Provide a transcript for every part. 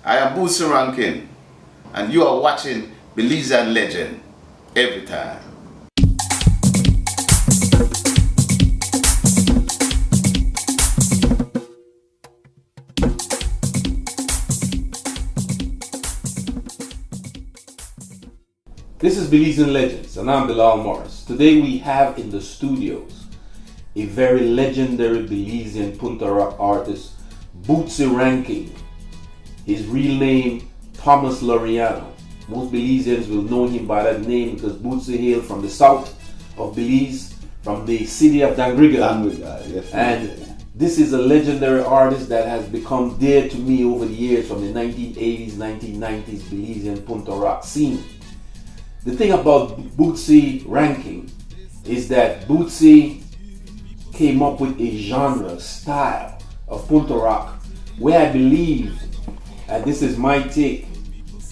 I am Bootsy Rankin, and you are watching Belizean Legend every time. This is Belizean Legends, and I'm Bilal Morris. Today we have in the studios a very legendary Belizean Punta Rock artist, Bootsy Rankin. His real name, Thomas Lauriano. Most Belizeans will know him by that name because Bootsy hailed from the south of Belize, from the city of Dangriga. Yes, and this is a legendary artist that has become dear to me over the years from the 1980s, 1990s Belizean Punta Rock scene. The thing about Bootsy Rankin is that Bootsy came up with a genre, style of Punta Rock where I believe, and this is my take,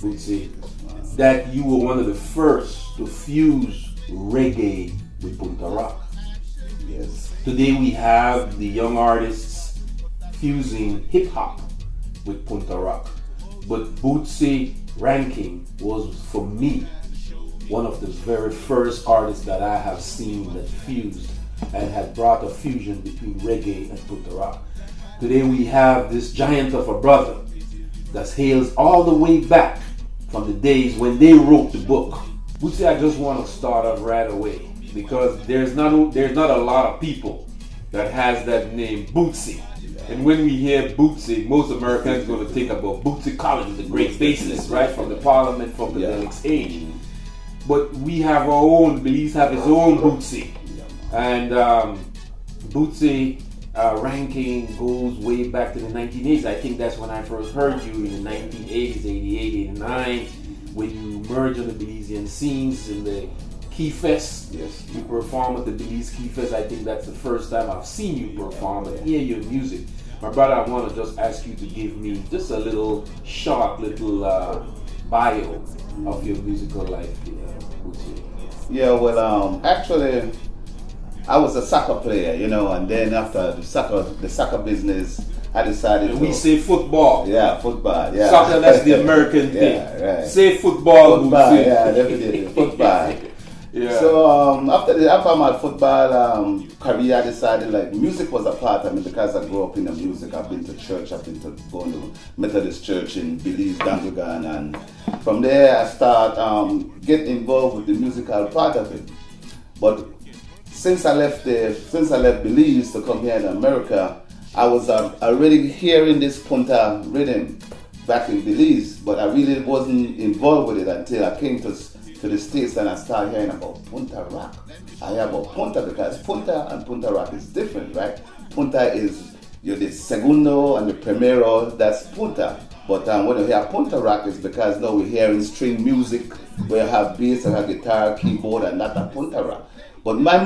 Bootsy, that you were one of the first to fuse reggae with Punta Rock. Yes. Today we have the young artists fusing hip hop with Punta Rock. But Bootsy Rankin was, for me, one of the very first artists that I have seen that fused and had brought a fusion between reggae and Punta Rock. Today we have this giant of a brother that hails all the way back from the days when they wrote the book. Bootsy, I just want to start off right away because there's not a lot of people that has that name, Bootsy. And when we hear Bootsy, most Americans are going to think about Bootsy Collins, the great bassist, right, from the Parliament Funkadelic age. But we have our own, Belize have his own Bootsy. And Bootsy Rankin goes way back to the 1980s. I think that's when I first heard you in the 1980s, 88, 89, when you emerged on the Belizean scenes in the Caye Fest. Yes. You perform at the Belize Caye Fest. I think that's the first time I've seen you perform and hear your music. My brother, I want to just ask you to give me just a little short bio of your musical life. Yeah, well, actually, I was a soccer player, and then after the soccer business, I decided and we say football. Yeah, football. Yeah, soccer, that's the American thing. Yeah, right. Say football. Yeah, definitely football. Yeah. So after my football career, I decided music was a part of me because I grew up in the music. I've been to church. I've been to going to Methodist Church in Belize, Dangriga, and from there I start getting involved with the musical part of it. But since I left Belize to come here in America, I was already hearing this Punta rhythm back in Belize, but I really wasn't involved with it until I came to the States and I started hearing about Punta Rock. I hear about Punta because Punta and Punta Rock is different, right? Punta is the segundo and the primero, that's Punta. But when you hear Punta Rock, it's because now we're hearing string music where you have bass and have guitar, keyboard, and not a Punta Rock. But my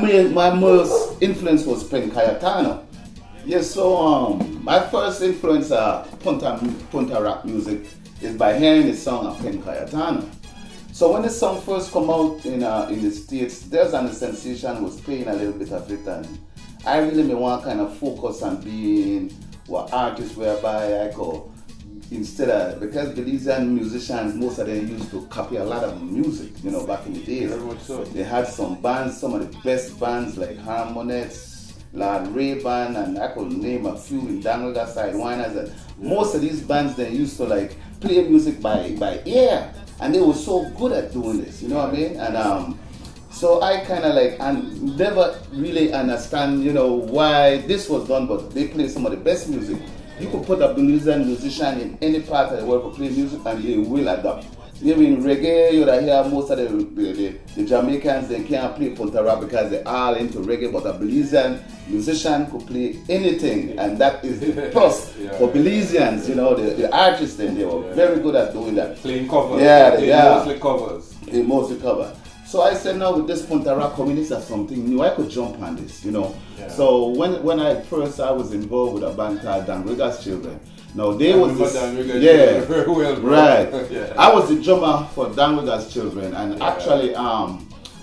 most influence was playing Cayetano. Yes, so my first influence Punta Rock music is by hearing the song of Ken Cayetano. So when the song first come out in the States, there's a sensation was playing a little bit of it, and I really may want kind of focus on being an artist whereby I go because Belizean musicians, most of them used to copy a lot of music, back in the days. So. They had some bands, some of the best bands like Harmonettes, Lord Ray Band, and I could name a few in Dangriga side Winers. And most of these bands they used to play music by ear. And they were so good at doing this, you know what I mean? And so I kind of and never really understand, why this was done, but they play some of the best music. You could put a Belizean musician in any part of the world to play music and they will adapt. Maybe in reggae, you hear most of the Jamaicans, they can't play Punta Rock because they're all into reggae, but a Belizean musician could play anything, and that is the plus for Belizeans, the artists then, they were very good at doing that. Playing covers. Mostly covers. They mostly cover. So I said, now with this Punta Rock community is something new, I could jump on this, Yeah. So when I was involved with a band called Dangriga's Children. Now they was this, very well, right. Yeah. I was the drummer for Dangriga's Children, and actually,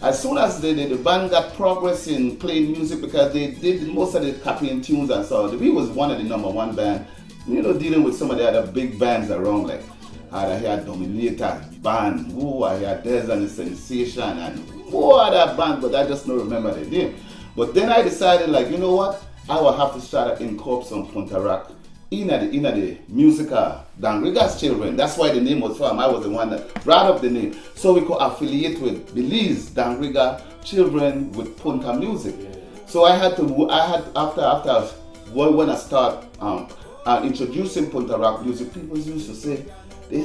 as soon as the band got progress in playing music, because they did most of the copying tunes and so, we was one of the #1 band dealing with some of the other big bands around, like I had Dominator band, I had Des and the Sensation, and more other band, but I just don't remember the name. But then I decided, like, you know what? I will have to start to incorporate some Punta Rock in the musical Dangriga's children. That's why the name was formed. I was the one that brought up the name. So we could affiliate with Belize Dangriga children with Punta music. So after when I start introducing Punta Rock music, people used to say, they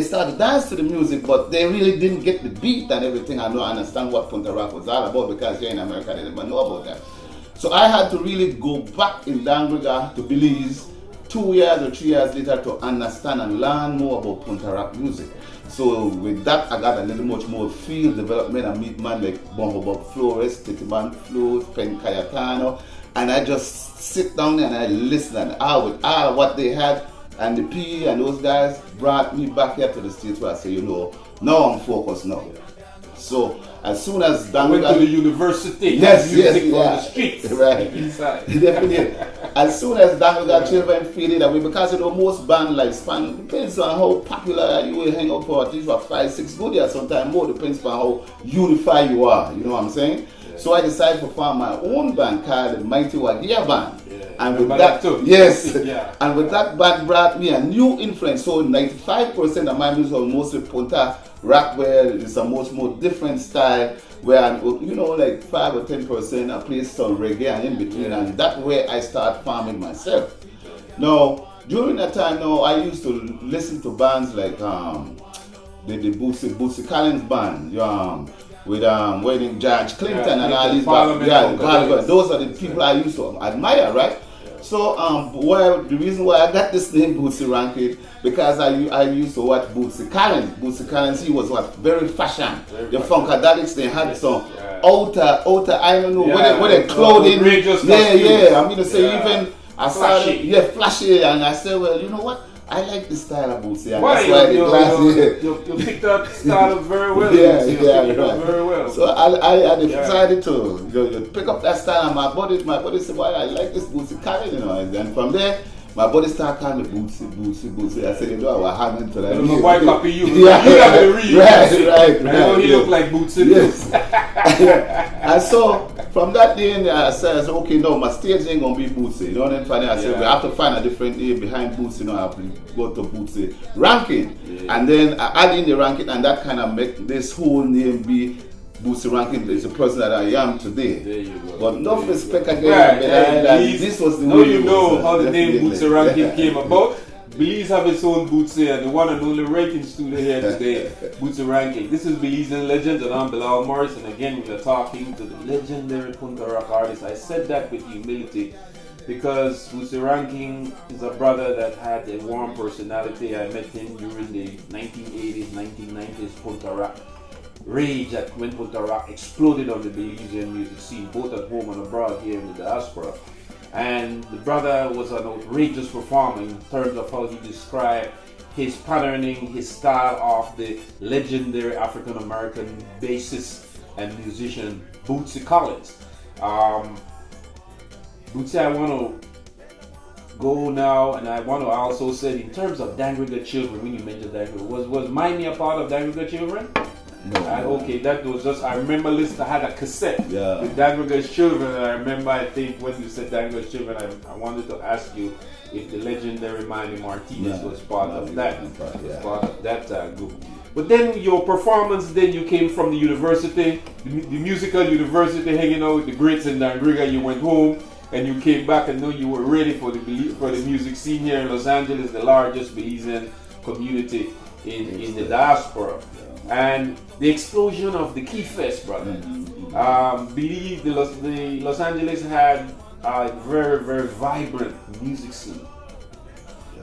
started dance to the music, but they really didn't get the beat and everything. I don't understand what Punta Rock was all about, because here in America they didn't know about that. So I had to really go back in Dangriga to Belize 2 years or 3 years later to understand and learn more about Punta Rock music. So with that, I got a little much more field development. I meet man like Mohobob Flores, Titiman Flute, Pen Cayetano, and I just sit down and I listen, and with all what they had. And the P and those guys brought me back here to the States, where I say, now I'm focused now. So as soon as Dangriga went to the university, yes, music on the streets, right, inside. Definitely. As soon as Dangriga children feel it away, because most bands like Span, depends on how popular you will hang out for at least for 5-6 good years, sometimes more, depends on how unified you are. You know what I'm saying? Yeah. So I decided to form my own band called the Mighty Wagia Band. And with that, yes, and with that band brought me a new influence. So 95% of my music was mostly Punta Rock, where it's a much more different style, where like 5 or 10% I play some reggae and in between, and that way I start farming myself. Now during that time, I used to listen to bands like the Bootsy Collins band, with Wedding Judge Clinton and all these bands. Those are the people I used to admire, right? So the reason why I got this name Bootsy Rankin, because I used to watch Bootsy Collins. Bootsy Collins, he was very fashion. The Funkadelics, they had some outer, I don't know, where they clothing. I mean to say even I started, flashy, and I said, well, you know what? I like the style of Bootsy, and that's why the glasses. You picked that style very well. Right. Very well. So I decided to pick up that style, and my buddy said, "Well, I like this Bootsy Carry, And from there, my buddy started calling me Bootsy. I said, I was hanging to that. My boy copy you. You have to read. Right. He look like Bootsy. Yes. And so from that day, I said, okay, no, my stage ain't gonna be Bootsy. You know what I'm saying? I said, we have to find a different name behind Bootsy. I have to go to Bootsy Rankin. And then I add in the Rankin, and that kind of make this whole name be Bootsy Rankin is the person that I am today. There you go. But no respect again. This was the way. You know how the name Bootsy Rankin came about. Belize have its own Bootsy, and the one and only ranking studio here today, Bootsy Rankin. This is Belizean Legends, and I'm Bilal Morris, and again we are talking to the legendary Punta Rock artist. I said that with humility because Bootsy Rankin is a brother that had a warm personality. I met him during the 1980s, 1990s Punta Rock rage that when Punta Rock exploded on the Belizean music scene, both at home and abroad here in the diaspora. And the brother was an outrageous performer in terms of how he described his patterning, his style of the legendary African-American bassist and musician Bootsy Collins. Bootsy, I want to go now, and I want to also say in terms of Dangriga children, when you mentioned Dangriga, was Mime a part of Dangriga children? No. Okay, that was just, I remember listening, I had a cassette with Dangriga's children, and I remember, I think when you said Dangriga's children, I wanted to ask you if the legendary Mime Martinez was part of that group. But then your performance, then you came from the university, the musical university, hanging out with the greats in Dangriga. You went home and you came back and know you were ready for the music scene here in Los Angeles, the largest Belizean community in the diaspora. And the explosion of the Caye Fest, brother. Believe the Los Angeles had a very, very vibrant music scene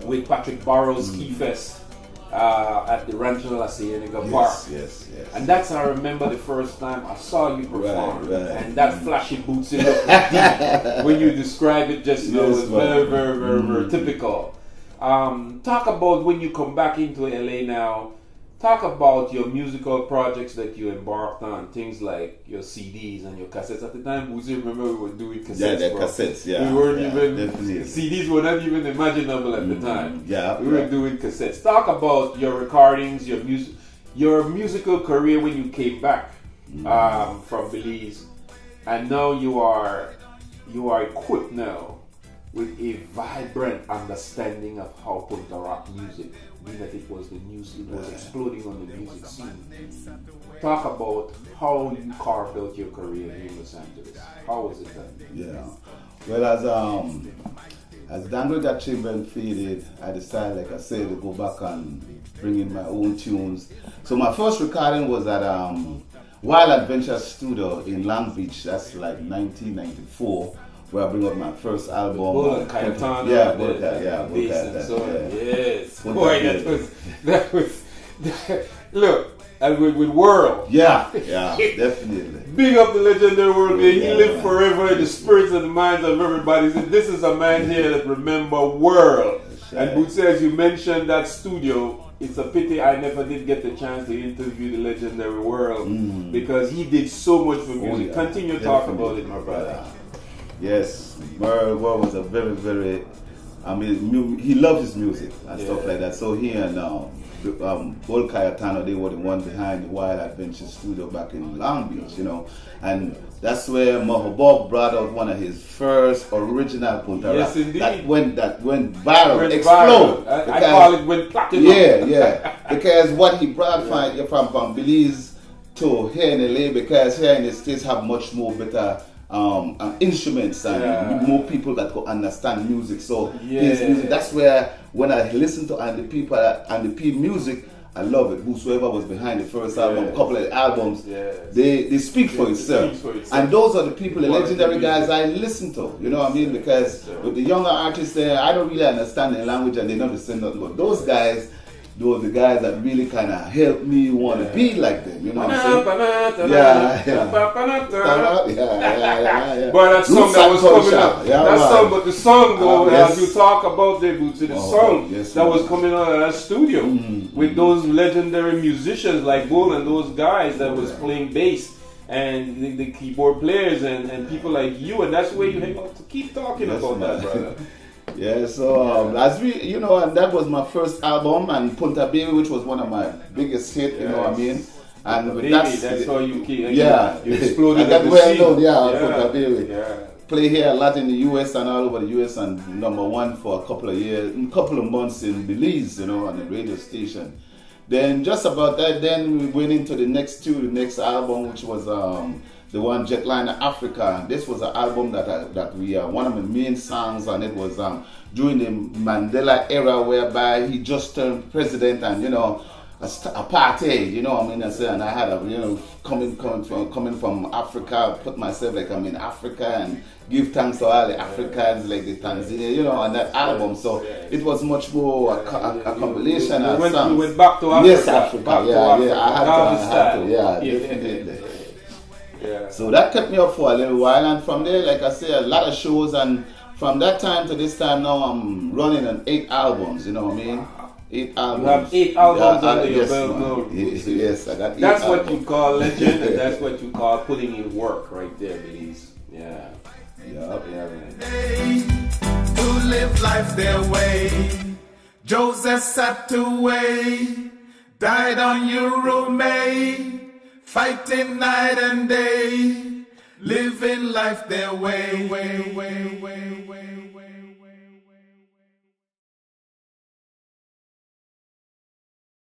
with Patrick Barrow's Caye Fest at the Rancho La Cienega Park. Yes. And that's, I remember the first time I saw you perform. And that flashy Bootsy look deep. When you describe it just now, it's very, very, very, very typical. Talk about when you come back into LA now. talk about your musical projects that you embarked on, things like your CDs and your cassettes. At the time, Bootsy, remember we were doing cassettes. Yeah, the cassettes, yeah. We weren't even, definitely. CDs were not even imaginable at the time. Yeah. We were doing cassettes. Talk about your recordings, your musical career when you came back from Belize. And now you are equipped now with a vibrant understanding of how Punta Rock music, being that it was exploding on the music scene. Talk about how you carved out your career here in Los Angeles. How was it done? Yeah. Well, as Dangriga Children faded, I decided, like I said, to go back and bring in my own tunes. So my first recording was at Wild Adventure Studio in Long Beach. That's like 1994. Where I bring up my first album. Bull Cayetano. Yeah, Bull Cayetano. Yes. Boy, that was look, and with World. Yeah, definitely. Big up the legendary World, man. He lived forever in the spirits and the minds of everybody. So this is a man here that remember World. Right. And Bootsy, as you mentioned that studio, it's a pity I never did get the chance to interview the legendary World because he did so much for music. Continue to talk about it, my brother. Yes, Merle was a very, very, he loved his music and stuff like that. So he and Bull Cayetano, they were the one behind the Wild Adventure Studio back in Long Beach, and that's where Mohobob brought out one of his first original Punta Rock. Yes, indeed. That went viral, explode. I call it went platinum. Yeah, because what he brought from Belize to here in LA, because here in the States have much more better instruments and more people that could understand music. So his music, that's where when I listen to Andy P music, I love it. Whosoever was behind the first album, couple of albums, they speak for itself. And those are the people, the legendary guys I listen to. You know what I mean? Because with the younger artists there, I don't really understand the language and they don't understand nothing. But those guys, those are the guys that really kind of helped me want to be like them, you know what I'm saying? Yeah. But that song that was coming up, but the song though, as you talk about the Bootsy, the song that was coming out of that studio with those legendary musicians like Bull and those guys that was playing bass and the keyboard players and people like you, and that's where you hang out to keep talking about that, brother. Yeah, so as we, and that was my first album, and Punta Baby, which was one of my biggest hits, you know what I mean? And with that's how you keep, you exploded. And that well known, Punta Baby. Yeah. Play here a lot in the US and all over the US, and #1 for a couple of months in Belize, on the radio station. Then just about that, then we went into the next album, which was the one Jetliner Africa. This was an album that we one of the main songs on it was during the Mandela era, whereby he just turned president, and apartheid, and I had coming from Africa, put myself like I'm in Africa and give thanks to all the Africans, like the Tanzania, on that album. So it was much more a compilation of songs. We went back to Africa. Yes, Africa. I had to, definitely. Yeah. So that kept me up for a little while, and from there, like I say, a lot of shows, and from that time to this time now, I'm running on 8 albums, you know what I mean? 8 albums. You have 8 albums under your belt. Yes, I got 8 That's albums. what you call legend, and that's what you call putting in work right there, Belize. Yeah. To live life their way. Joseph sat away, died on Euromay. Fighting night and day, living life their way.